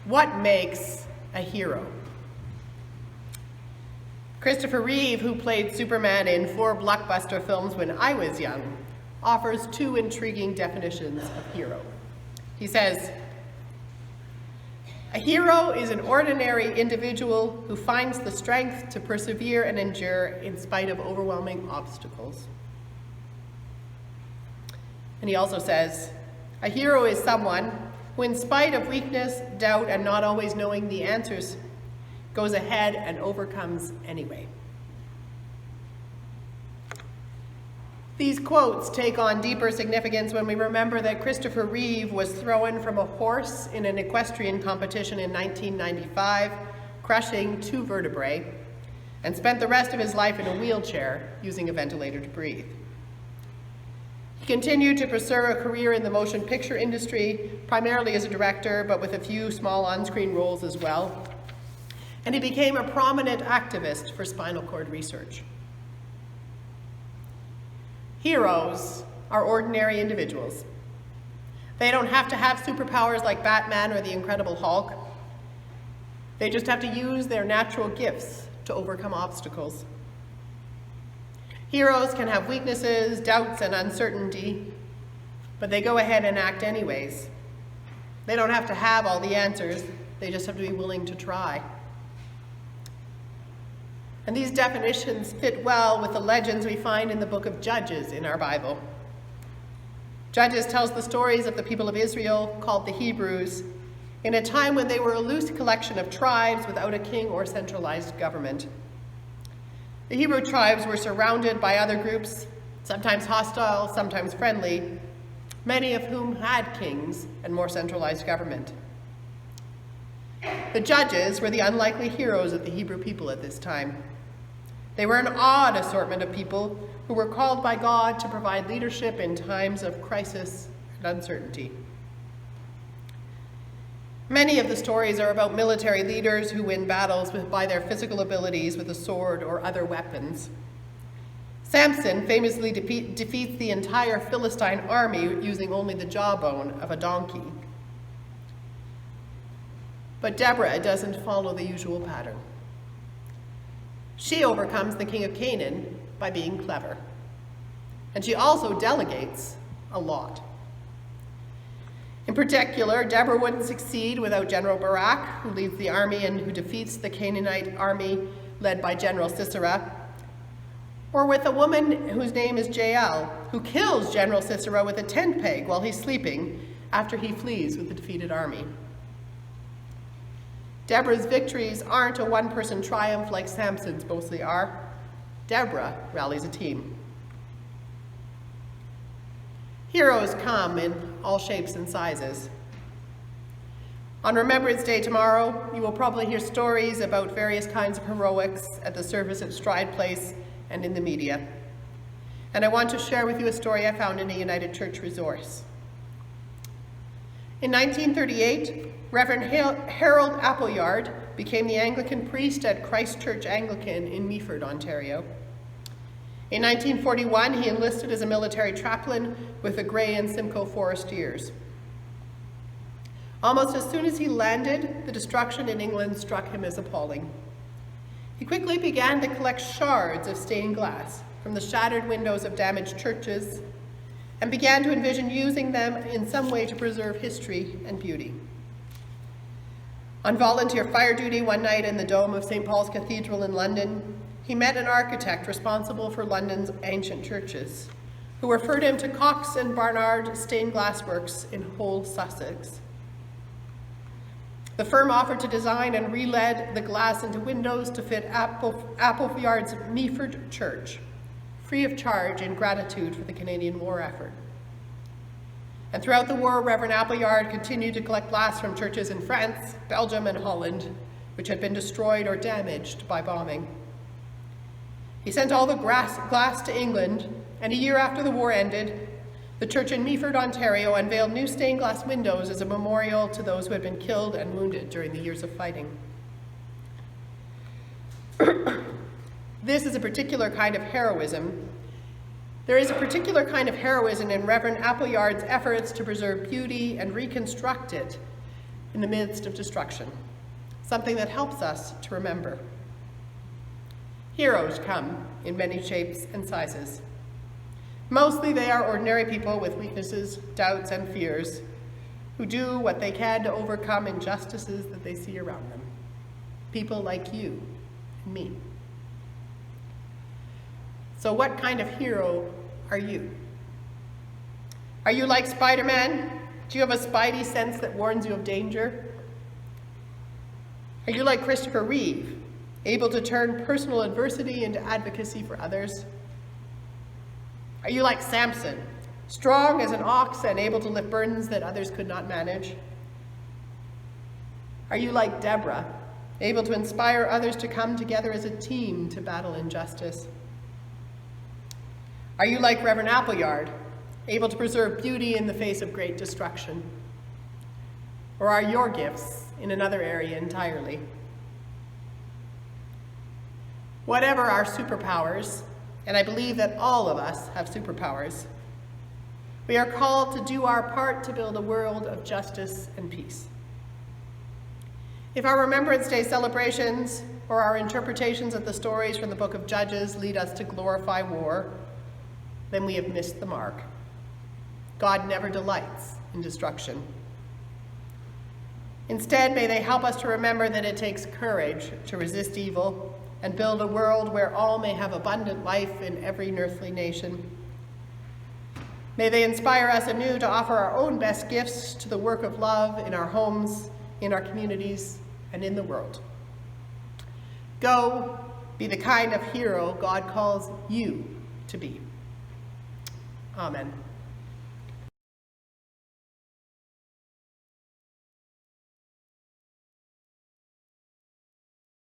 What makes a hero? Christopher Reeve, who played Superman in 4 blockbuster films when I was young, offers 2 intriguing definitions of hero. He says, a hero is an ordinary individual who finds the strength to persevere and endure in spite of overwhelming obstacles. And he also says, a hero is someone who, in spite of weakness, doubt, and not always knowing the answers, goes ahead and overcomes anyway. These quotes take on deeper significance when we remember that Christopher Reeve was thrown from a horse in an equestrian competition in 1995, crushing 2 vertebrae, and spent the rest of his life in a wheelchair using a ventilator to breathe. He continued to pursue a career in the motion picture industry, primarily as a director, but with a few small on-screen roles as well. And he became a prominent activist for spinal cord research. Heroes are ordinary individuals. They don't have to have superpowers like Batman or the Incredible Hulk. They just have to use their natural gifts to overcome obstacles. Heroes can have weaknesses, doubts, and uncertainty, but they go ahead and act anyways. They don't have to have all the answers. They just have to be willing to try. And these definitions fit well with the legends we find in the book of Judges in our Bible. Judges tells the stories of the people of Israel, called the Hebrews, in a time when they were a loose collection of tribes without a king or centralized government. The Hebrew tribes were surrounded by other groups, sometimes hostile, sometimes friendly, many of whom had kings and more centralized government. The judges were the unlikely heroes of the Hebrew people at this time. They were an odd assortment of people who were called by God to provide leadership in times of crisis and uncertainty. Many of the stories are about military leaders who win battles by their physical abilities with a sword or other weapons. Samson famously defeats the entire Philistine army using only the jawbone of a donkey. But Deborah doesn't follow the usual pattern. She overcomes the king of Canaan by being clever. And she also delegates a lot. In particular, Deborah wouldn't succeed without General Barak, who leads the army and who defeats the Canaanite army led by General Sisera, or with a woman whose name is Jael, who kills General Sisera with a tent peg while he's sleeping after he flees with the defeated army. Deborah's victories aren't a one-person triumph like Samson's mostly are. Deborah rallies a team. Heroes come in all shapes and sizes. On Remembrance Day tomorrow, you will probably hear stories about various kinds of heroics at the service at Stride Place and in the media. And I want to share with you a story I found in a United Church resource. In 1938, Reverend Harold Appleyard became the Anglican priest at Christ Church Anglican in Meaford, Ontario. In 1941, he enlisted as a military chaplain with the Grey and Simcoe Forestiers. Almost as soon as he landed, the destruction in England struck him as appalling. He quickly began to collect shards of stained glass from the shattered windows of damaged churches and began to envision using them in some way to preserve history and beauty. On volunteer fire duty one night in the dome of St. Paul's Cathedral in London, he met an architect responsible for London's ancient churches, who referred him to Cox and Barnard Stained Glass Works in Hull, Sussex. The firm offered to design and re-lead the glass into windows to fit Appleyard's Meaford Church, free of charge in gratitude for the Canadian War effort. And throughout the war, Reverend Appleyard continued to collect glass from churches in France, Belgium, and Holland, which had been destroyed or damaged by bombing. He sent all the glass to England, and a year after the war ended, the church in Meaford, Ontario unveiled new stained glass windows as a memorial to those who had been killed and wounded during the years of fighting. This is a particular kind of heroism. There is a particular kind of heroism in Reverend Appleyard's efforts to preserve beauty and reconstruct it in the midst of destruction, something that helps us to remember. Heroes come in many shapes and sizes. Mostly they are ordinary people with weaknesses, doubts, and fears who do what they can to overcome injustices that they see around them. People like you and me. So what kind of hero are you? Are you like Spider-Man? Do you have a spidey sense that warns you of danger? Are you like Christopher Reeve, able to turn personal adversity into advocacy for others? Are you like Samson, strong as an ox and able to lift burdens that others could not manage? Are you like Deborah, able to inspire others to come together as a team to battle injustice? Are you like Reverend Appleyard, able to preserve beauty in the face of great destruction? Or are your gifts in another area entirely? Whatever our superpowers, and I believe that all of us have superpowers, we are called to do our part to build a world of justice and peace. If our Remembrance Day celebrations or our interpretations of the stories from the book of Judges lead us to glorify war, then we have missed the mark. God never delights in destruction. Instead, may they help us to remember that it takes courage to resist evil and build a world where all may have abundant life in every earthly nation. May they inspire us anew to offer our own best gifts to the work of love in our homes, in our communities, and in the world. Go, be the kind of hero God calls you to be. Amen.